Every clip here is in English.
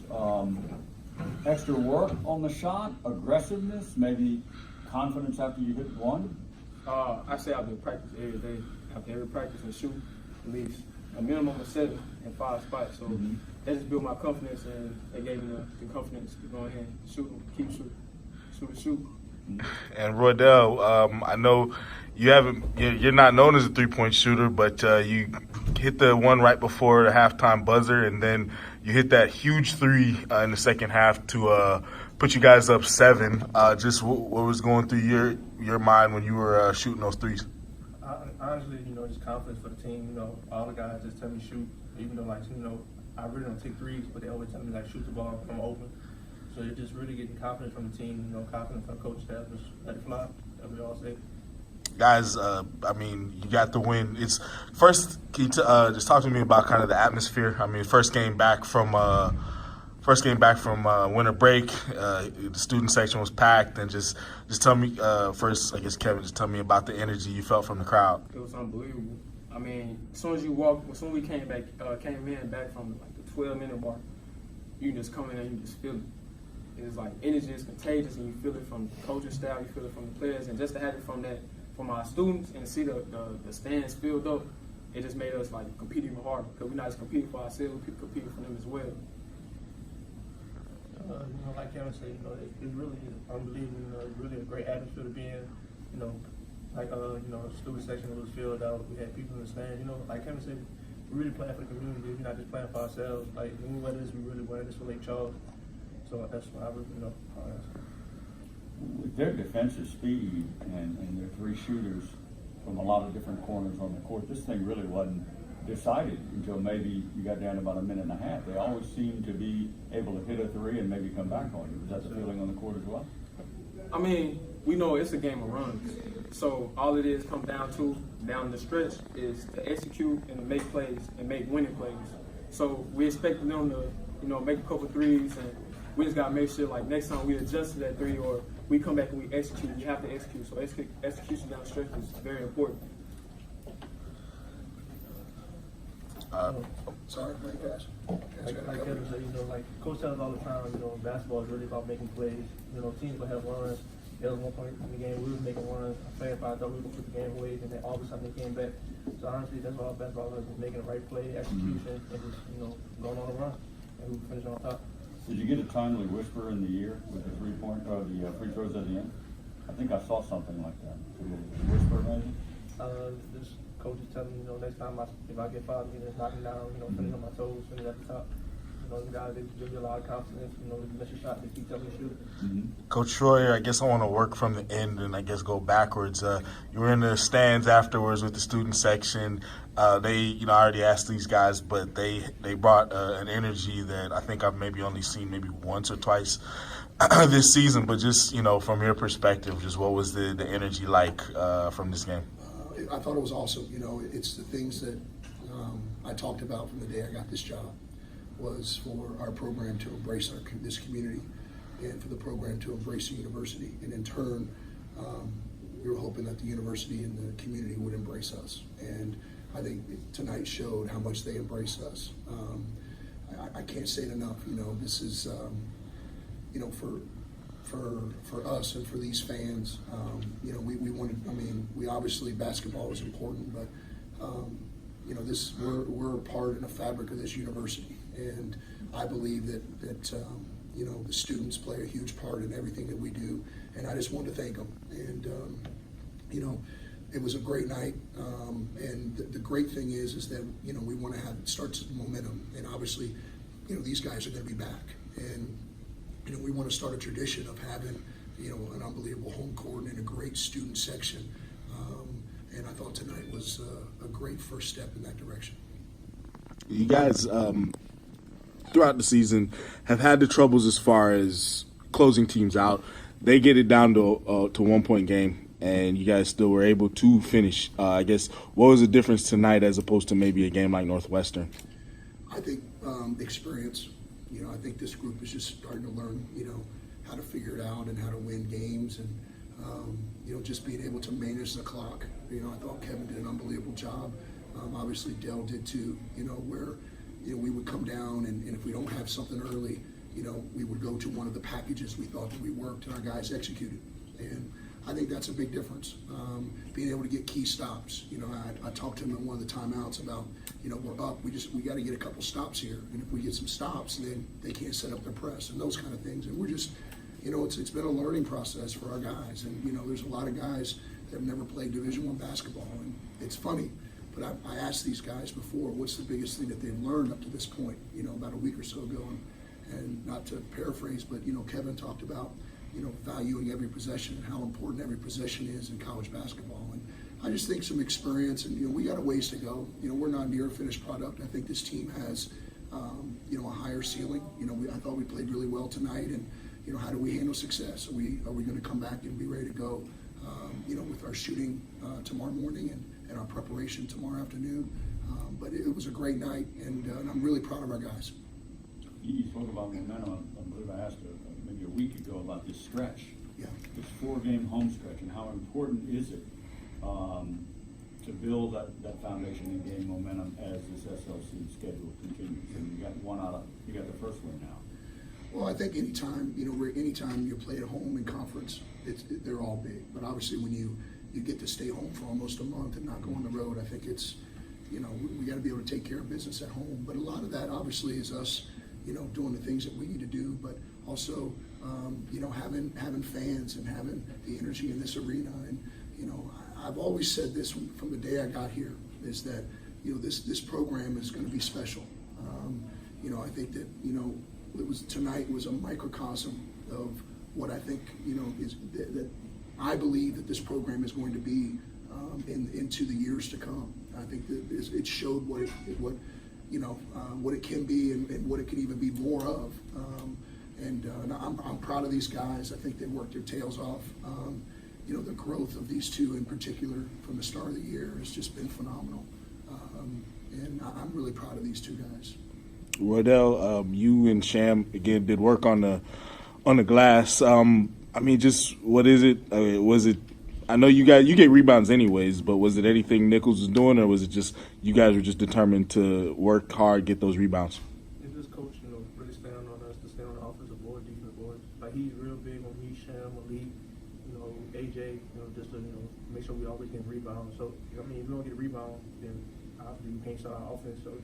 points. Extra work on the shot, aggressiveness, maybe confidence after you hit one? I say I do practice every day. After every practice and shoot at least a minimum of 7 and 5 spots. So that just built my confidence, and they gave me the confidence to go ahead and shoot, keep shoot. And Roydell, I know you're not known as a three-point shooter, but you hit the one right before the halftime buzzer, and then you hit that huge three in the second half to put you guys up 7. Just what was going through your mind when you were shooting those threes? Honestly, just confidence for the team. All the guys just tell me shoot, even though I really don't take threes, but they always tell me shoot the ball from open. So you're just really getting confidence from the team, confidence from the coach staff, just let it fly, as we all say. Guys, you got the win. It's first. Can you just talk to me about kind of the atmosphere? I mean, first game back from winter break. The student section was packed, and just tell me first. I guess Kevin, just tell me about the energy you felt from the crowd. It was unbelievable. I mean, as soon as we came in back from the 12-minute mark, you can just come in and you just feel it. It's like energy is contagious, and you feel it from the coaching staff, you feel it from the players, and just to have it from our students and see the stands filled up, it just made us compete even harder, because we're not just competing for ourselves, we're competing for them as well. Like Kevin said, it really is unbelievable. It's really a great atmosphere to be in. The student section was filled out. We had people in the stands. Like Kevin said, we're really playing for the community. We're not just playing for ourselves. When we wear this, we really wear this for Lake Charles. So that's why I really, With their defensive speed and their three shooters from a lot of different corners on the court, this thing really wasn't decided until maybe you got down to about a minute and a half. They always seemed to be able to hit a three and maybe come back on you. Was that the feeling on the court as well? I mean, we know it's a game of runs. So all it is comes down the stretch is to execute and to make plays and make winning plays. So we expect them to, make a couple threes, and we just got to make sure next time we adjust to that three, or we come back and we execute. We have to execute. So execution down the stretch is very important. Sorry, pass. Like Kevin said, Coach tells us all the time, basketball is really about making plays. Teams will have runs. There was one point in the game we were making runs. I thought we were going to put the game away, and then all of a sudden they came back. So honestly, that's all basketball is making the right play, execution, and just, going on a run. And we finish on top. Did you get a timely whisper in the ear with the the free throws at the end? I think I saw something like that. Whisper, maybe? This coach is telling me, next time if I get fouled, just knock me down, finish on my toes, finish at the top. The guys, they give you a lot of confidence, to miss your shot, they keep telling you to shoot. Coach Schroyer, I guess I want to work from the end and I guess go backwards. You were in the stands afterwards with the student section. They, I already asked these guys, but they brought an energy that I think I've maybe only seen maybe once or twice this season. But just, from your perspective, just what was the energy like from this game? I thought it was awesome. It's the things that I talked about from the day I got this job, was for our program to embrace this community, and for the program to embrace the university. And in turn, we were hoping that the university and the community would embrace us. And I think tonight showed how much they embrace us. I can't say it enough. This is, for us and for these fans, we wanted. We obviously basketball is important, but we're a part in the fabric of this university, and I believe that the students play a huge part in everything that we do, and I just wanted to thank them. And it was a great night, and the great thing is that we want to start some momentum, and obviously these guys are going to be back, and we want to start a tradition of having an unbelievable home court and a great student section. And I thought tonight was a great first step in that direction. You guys, throughout the season, have had the troubles as far as closing teams out. They get it down to 1-point game, and you guys still were able to finish. I guess, what was the difference tonight as opposed to maybe a game like Northwestern? I think experience. I think this group is just starting to learn, how to figure it out and how to win games, and just being able to manage the clock. I thought Kevin did an unbelievable job. Obviously, Dell did too. Where we would come down, and if we don't have something early, we would go to one of the packages we thought that we worked, and our guys executed. And I think that's a big difference, being able to get key stops. I talked to him at one of the timeouts about, we're up, we got to get a couple stops here, and if we get some stops, then they can't set up their press and those kind of things. And we're just, it's been a learning process for our guys, and there's a lot of guys that have never played Division I basketball, and it's funny. But I asked these guys before, what's the biggest thing that they've learned up to this point, about a week or so ago. And not to paraphrase, but, Kevin talked about, valuing every possession and how important every possession is in college basketball. And I just think some experience, and, we got a ways to go. We're not near a finished product. I think this team has, a higher ceiling. I thought we played really well tonight, and, how do we handle success? Are we going to come back and be ready to go, with our shooting tomorrow morning and our preparation tomorrow afternoon? But it was a great night, and I'm really proud of our guys. You spoke about momentum. I believe I asked maybe a week ago about this stretch. Yeah. This 4-game home stretch, and how important is it to build that foundation and gain momentum as this SLC schedule continues? And you got the first one now. Well, I think anytime you play at home in conference, they're all big. But obviously, when you get to stay home for almost a month and not go on the road, I think it's, we got to be able to take care of business at home. But a lot of that obviously is us, doing the things that we need to do, but also, having fans and having the energy in this arena. And, I've always said this from the day I got here, is that, this program is going to be special. I think that, tonight was a microcosm of what I think, is that I believe that this program is going to be into the years to come. I think that it showed what it can be and what it can even be more of. And I'm proud of these guys. I think they worked their tails off. The growth of these two in particular from the start of the year has just been phenomenal. And I'm really proud of these two guys. Roydell, you and Sham again did work on the glass. Just what is it? Was it? I know you get rebounds anyways, but was it anything Nicholls was doing, or was it just you guys were just determined to work hard, get those rebounds? It's just coach, really staying on us to stay on the offensive board, defensive board. Like, he's real big on me, Sham, Malik, AJ, just to make sure we always get rebounds. So if we don't get a rebound, then obviously we can't start our offense. So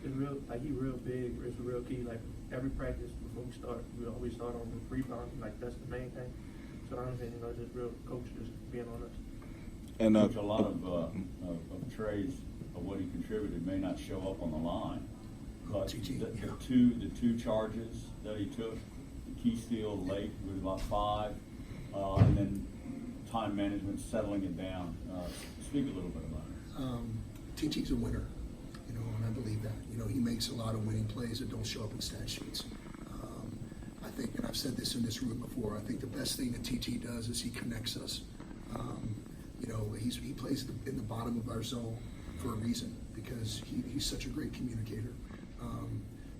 it's real, he real big. It's a real key. Like, every practice before we start, we always start on rebound. Like, that's the main thing. So I'm saying, just real coach just being on us. And a lot of Trey's of what he contributed may not show up on the line, but the two charges that he took, the key steal late with about 5, and then time management, settling it down. Speak a little bit about it. TT's a winner, and I believe that. He makes a lot of winning plays that don't show up in stat sheets. I think, and I've said this in this room before, I think the best thing that TT does is he connects us. He plays in the bottom of our zone for a reason, because he's such a great communicator.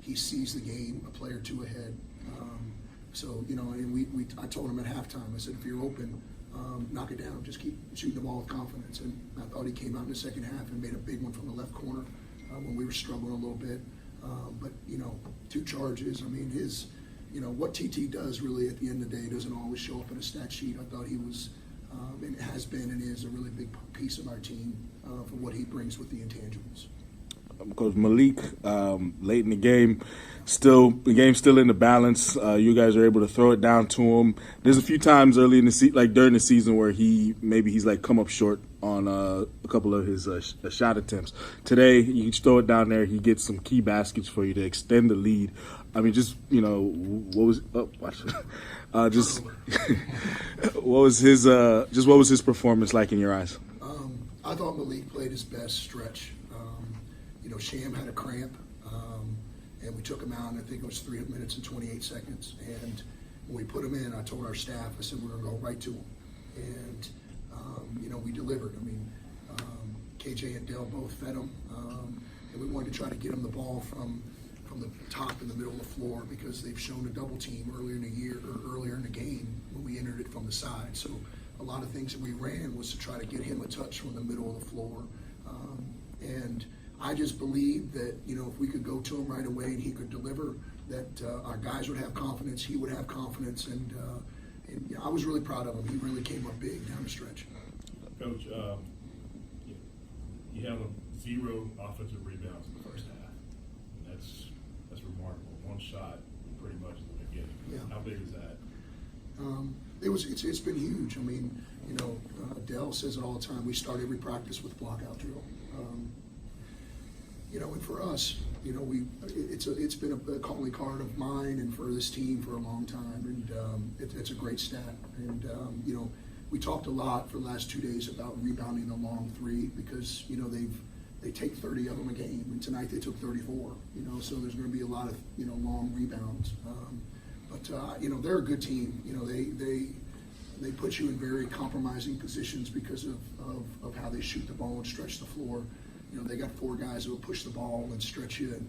He sees the game a play or two ahead. And I told him at halftime, I said, if you're open, knock it down. Just keep shooting the ball with confidence. And I thought he came out in the second half and made a big one from the left corner when we were struggling a little bit. But 2 charges. What TT does really at the end of the day doesn't always show up in a stat sheet. I thought he was, and has been and is, a really big piece of our team for what he brings with the intangibles. Coach Malik, late in the game, the game's still in the balance. You guys are able to throw it down to him. There's a few times early in the during the season where he's come up short on a couple of his shot attempts. Today, you throw it down there. He gets some key baskets for you to extend the lead. What was what was his performance like in your eyes? I thought Malik played his best stretch. Sham had a cramp, and we took him out, and I think it was 3 minutes and 28 seconds. And when we put him in, I told our staff, I said, we're going to go right to him. And, we delivered. KJ and Dell both fed him, and we wanted to try to get him the ball from the top in the middle of the floor, because they've shown a double team earlier in the year or earlier in the game when we entered it from the side. So a lot of things that we ran was to try to get him a touch from the middle of the floor. And I just believe that, if we could go to him right away and he could deliver, that our guys would have confidence, he would have confidence, and I was really proud of him. He really came up big down the stretch. Coach, you have 0 offensive rebounds in the first half. And that's remarkable. One shot pretty much in the beginning. Yeah. How big is that? It's been huge. I mean, Dell says it all the time. We start every practice with block-out drill. And for us, it's been a calling card of mine and for this team for a long time, and it's a great stat. And we talked a lot for the last 2 days about rebounding the long three because they take 30 of them a game, and tonight they took 34. So there's going to be a lot of long rebounds. But they're a good team. They put you in very compromising positions because of how they shoot the ball and stretch the floor. They got 4 guys who will push the ball and stretch you. And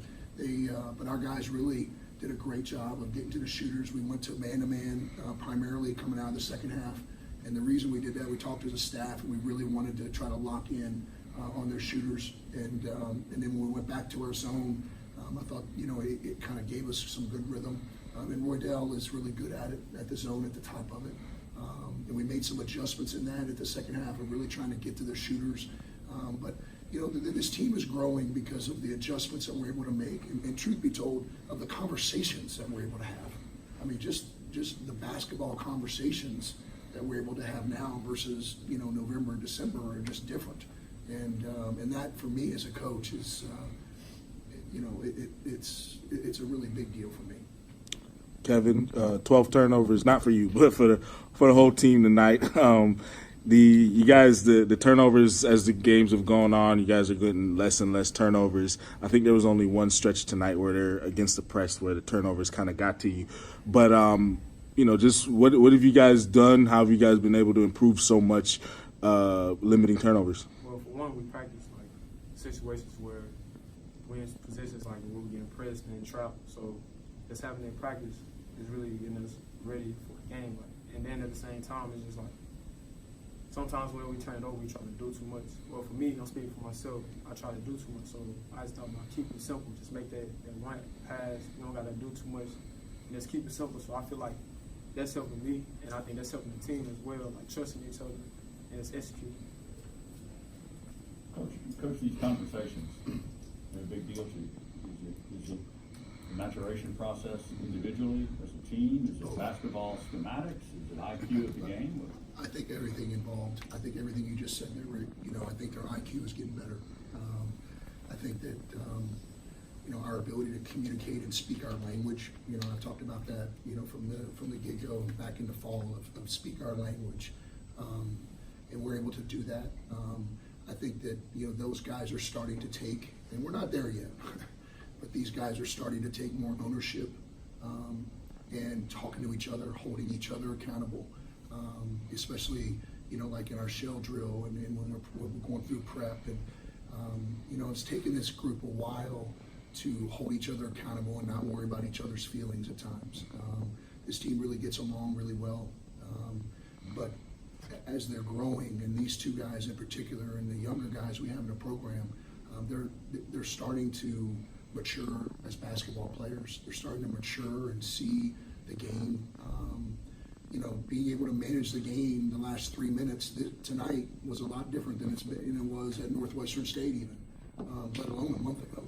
but our guys really did a great job of getting to the shooters. We went to man-to-man primarily coming out of the second half. And the reason we did that, we talked as a staff, and we really wanted to try to lock in on their shooters. And then when we went back to our zone, I thought, it kind of gave us some good rhythm. And Roydell is really good at it, at the zone, at the top of it. And we made some adjustments in that at the second half of really trying to get to their shooters. But this team is growing because of the adjustments that we're able to make, and truth be told, of the conversations that we're able to have. I mean, just the basketball conversations that we're able to have now versus November and December are just different. And that for me as a coach is it's a really big deal for me. Kevin, 12 turnovers, not for you, but for the whole team tonight. The turnovers as the games have gone on, you guys are getting less and less turnovers. I think there was only one stretch tonight where they're against the press where the turnovers kind of got to you. But just what have you guys done? How have you guys been able to improve so much, limiting turnovers? Well, for one, we practice like situations where we're in positions like where we're getting pressed and in trap. So just having in practice is really getting us ready for the game. And then at the same time, it's just like sometimes when we turn it over, we try to do too much. Well, for me, I'm speaking for myself, I try to do too much. So I just thought about keeping it simple. Just make that right pass. You don't got to do too much. And just keep it simple. So I feel like that's helping me, and I think that's helping the team as well, like trusting each other and just executing. Coach, these conversations, they're a big deal to you. Is it the maturation process individually, as a team? Is it basketball schematics? Is it IQ of the game? I think everything involved. I think everything you just said there, Rick. I think their IQ is getting better. I think that our ability to communicate and speak our language. I've talked about that. From the get-go back in the fall of speak our language, and we're able to do that. I think that those guys are starting to take, and we're not there yet, but these guys are starting to take more ownership and talking to each other, holding each other accountable. Especially, like in our shell drill and when we're going through prep. And, it's taken this group a while to hold each other accountable and not worry about each other's feelings at times. This team really gets along really well. But as they're growing, and these 2 guys in particular and the younger guys we have in the program, they're starting to mature as basketball players. They're starting to mature and see the game. Being able to manage the game the last 3 minutes tonight was a lot different than it was at Northwestern State even, let alone a month ago.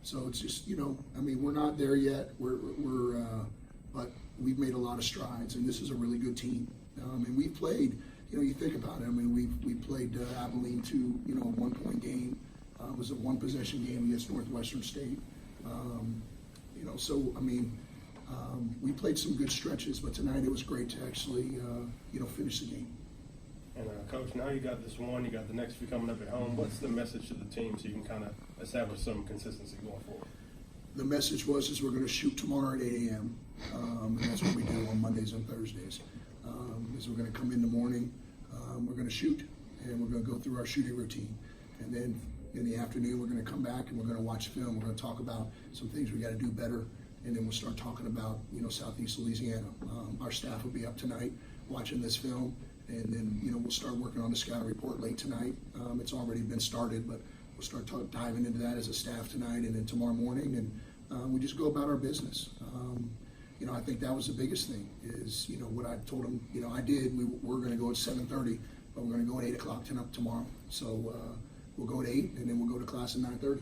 So it's just, we're not there yet. But we've made a lot of strides, and this is a really good team. And we've played, you think about it. We played Abilene to, a 1-point game. It was a 1-possession game against Northwestern State. We played some good stretches, but tonight it was great to actually, finish the game. And Coach, now you got this one, you got the next few coming up at home. What's the message to the team so you can kind of establish some consistency going forward? The message is we're going to shoot tomorrow at 8 a.m. And that's what we do on Mondays and Thursdays. Is we're going to come in the morning, we're going to shoot, and we're going to go through our shooting routine. And then in the afternoon, we're going to come back and we're going to watch film. We're going to talk about some things we got to do better. And then we'll start talking about, Southeast Louisiana. Our staff will be up tonight watching this film, and then, we'll start working on the scouting report late tonight. It's already been started, but we'll start diving into that as a staff tonight and then tomorrow morning, and we just go about our business. You know, I think that was the biggest thing is, you know, what I told them, you know, I did. We're going to go at 7:30, but we're going to go at 8 o'clock tomorrow. So we'll go at 8, and then we'll go to class at 9:30.